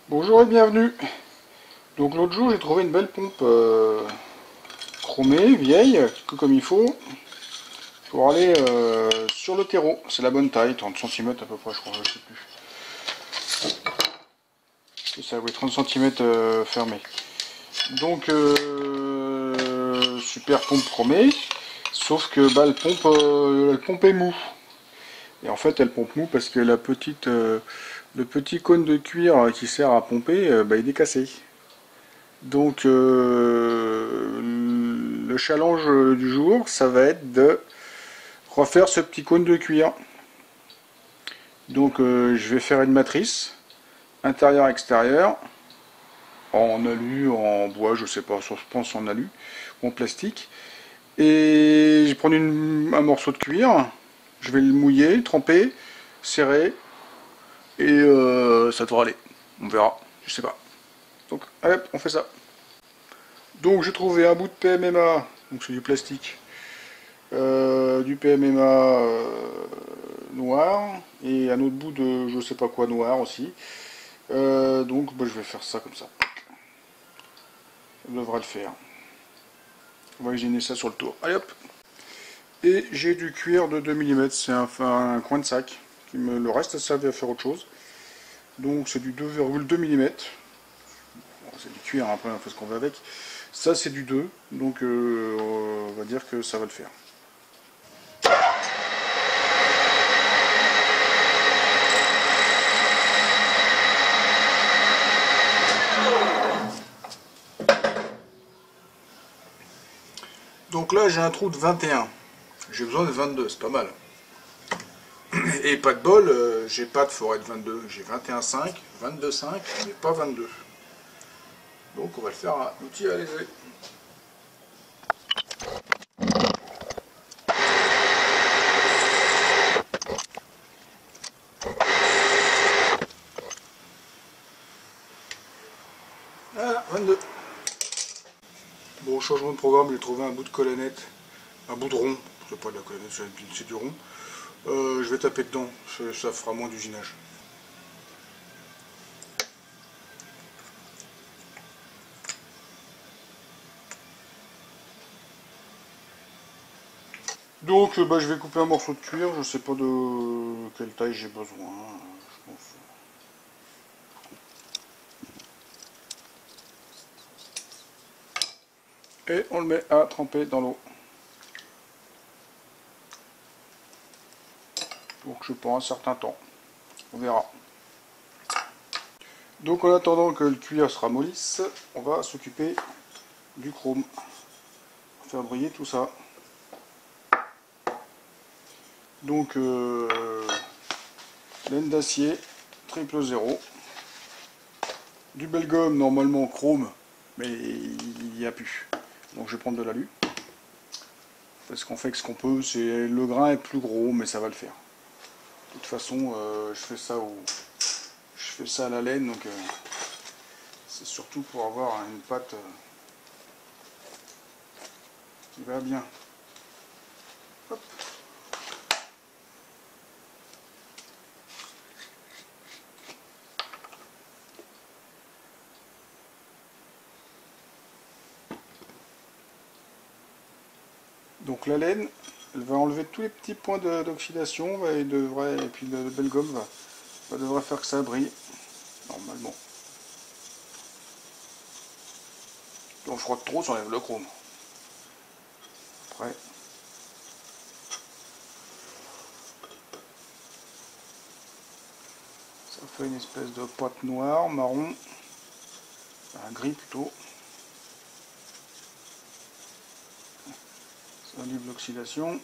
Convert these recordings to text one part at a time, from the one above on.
Bonjour et bienvenue. Donc l'autre jour j'ai trouvé une belle pompe chromée, vieille, comme il faut, pour aller sur le terreau. C'est la bonne taille, 30 cm à peu près je crois, je sais plus. C'est ça, oui, 30 cm fermé. Donc super pompe chromée, sauf que bah, elle pompe est mou. Et en fait elle pompe mou parce que le petit cône de cuir qui sert à pomper, bah, il est cassé. Donc le challenge du jour, ça va être de refaire ce petit cône de cuir. Donc je vais faire une matrice, intérieur-extérieur, en alu, en bois, je sais pas, je pense en alu, ou en plastique. Et je vais prendre un morceau de cuir, je vais le mouiller, le tremper, serrer, et ça devrait aller. On verra, je sais pas. Donc hop, on fait ça. Donc j'ai trouvé un bout de PMMA, donc c'est du plastique, du PMMA noir et un autre bout de je sais pas quoi noir aussi. Donc bah, je vais faire ça comme ça. Ça devrait le faire. On va gêner ça sur le tour. Allez hop. Et j'ai du cuir de 2 mm, c'est un coin de sac. Le reste ça servait à faire autre chose. Donc c'est du 2,2 mm. Bon, c'est du cuir, après on fait ce qu'on veut avec. Ça c'est du 2, donc on va dire que ça va le faire. Donc là j'ai un trou de 21. J'ai besoin de 22, c'est pas mal. Et pas de bol, j'ai pas de forêt de 22. J'ai 21,5, 22,5, mais pas 22. Donc on va le faire à outil à léger. Voilà, 22. Bon, changement de programme, j'ai trouvé un bout de colonnette, un bout de rond. C'est pas de la colonnette, c'est du rond. Je vais taper dedans, ça fera moins d'usinage. Donc bah, je vais couper un morceau de cuir, je sais pas de quelle taille j'ai besoin, je pense. Et on le met à tremper dans l'eau. Donc je prends un certain temps, on verra. Donc en attendant que le cuir se ramollisse, on va s'occuper du chrome. On va faire briller tout ça. Donc laine d'acier, triple 0. Du belgum normalement chrome, mais il n'y a plus. Donc je vais prendre de l'alu. Parce qu'on fait que ce qu'on peut, c'est le grain est plus gros, mais ça va le faire. De toute façon, je fais ça à la laine, donc c'est surtout pour avoir une pâte qui va bien. Hop. Donc la laine, elle va enlever tous les petits points d'oxydation et puis le belgum devrait faire que ça brille normalement. Si on frotte trop, ça enlève le chrome. Après, ça fait une espèce de pâte noire, marron, un gris plutôt. Ça enlève l'oxydation.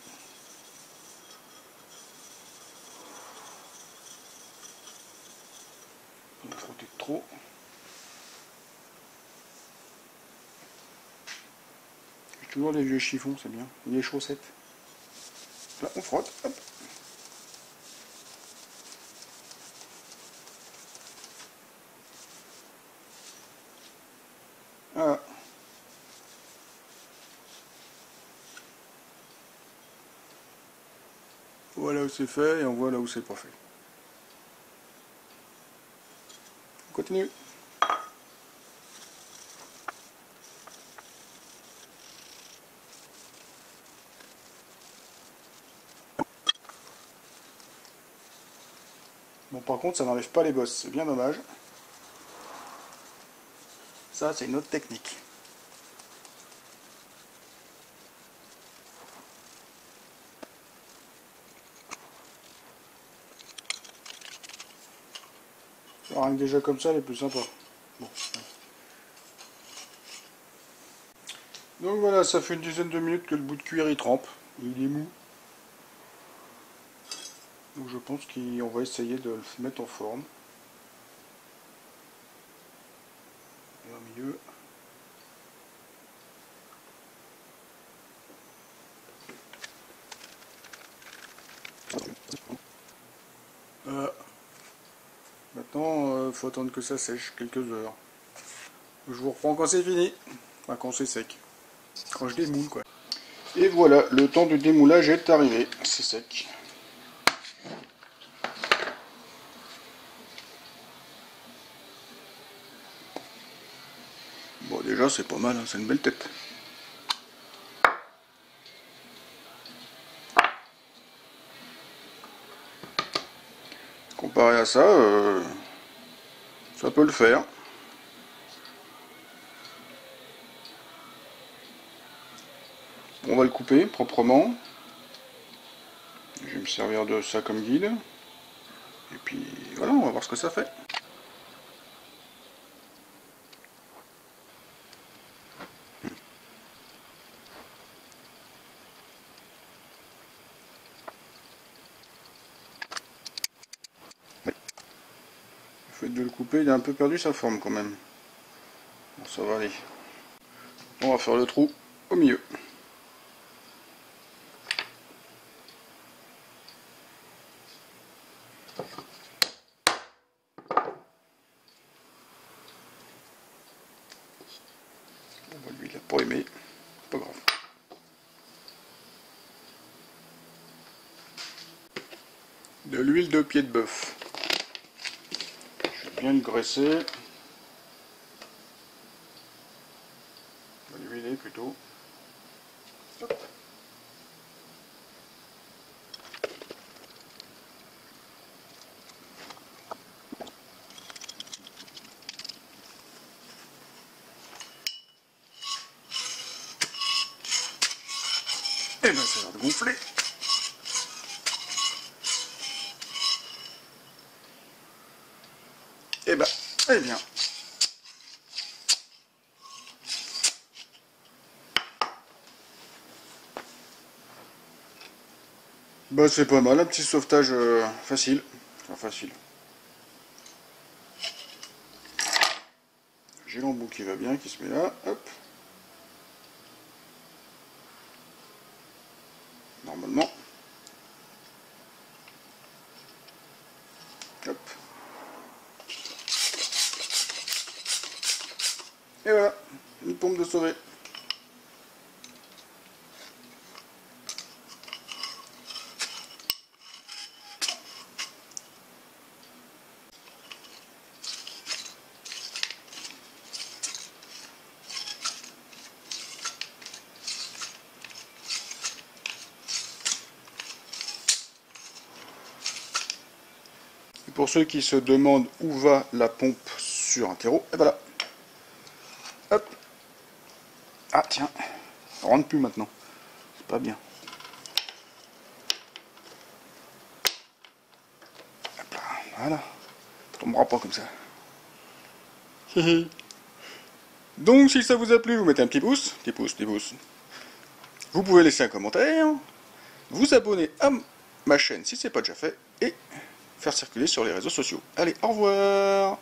On va frotter trop. J'ai toujours des vieux chiffons, c'est bien. Les chaussettes. Là, on frotte. Hop. Voilà. Voilà où c'est fait et on voit là où c'est pas fait. On continue. Bon, par contre, ça n'enlève pas les bosses, c'est bien dommage. Ça, c'est une autre technique. Rien que déjà comme ça, elle est plus sympa. Bon. Donc voilà, ça fait une dizaine de minutes que le bout de cuir il trempe. Il est mou. Donc je pense qu'on va essayer de le mettre en forme. Et au milieu. Maintenant, il faut attendre que ça sèche quelques heures. Je vous reprends quand c'est fini. Enfin, quand c'est sec. Quand je démoule, quoi. Et voilà, le temps du démoulage est arrivé. C'est sec. Bon, déjà, c'est pas mal, hein, c'est une belle tête. Comparé à ça, ça peut le faire. On va le couper proprement. Je vais me servir de ça comme guide. Et puis voilà, on va voir ce que ça fait. Le fait de le couper, il a un peu perdu sa forme quand même. Bon, ça va aller. On va faire le trou au milieu. Bon, lui, il a pas aimé. Pas grave. De l'huile de pied de bœuf. Je vais bien le graisser. On va l'huiler plutôt. Hop. Et ben ça a l'air de gonfler. Et ben, eh bien. Bah c'est pas mal, un petit sauvetage facile. Enfin facile. J'ai l'embout qui va bien, qui se met là. Hop. Normalement. Hop. Et voilà, une pompe de sauver. Et pour ceux qui se demandent où va la pompe sur un terreau, et voilà. Hop. Ah tiens, ça rentre plus maintenant. C'est pas bien. Hop là, voilà. Ça tombera pas comme ça. Donc si ça vous a plu, vous mettez un petit pouce. Petit pouce, petit pouce. Vous pouvez laisser un commentaire. Vous abonner à ma chaîne si ce n'est pas déjà fait. Et faire circuler sur les réseaux sociaux. Allez, au revoir!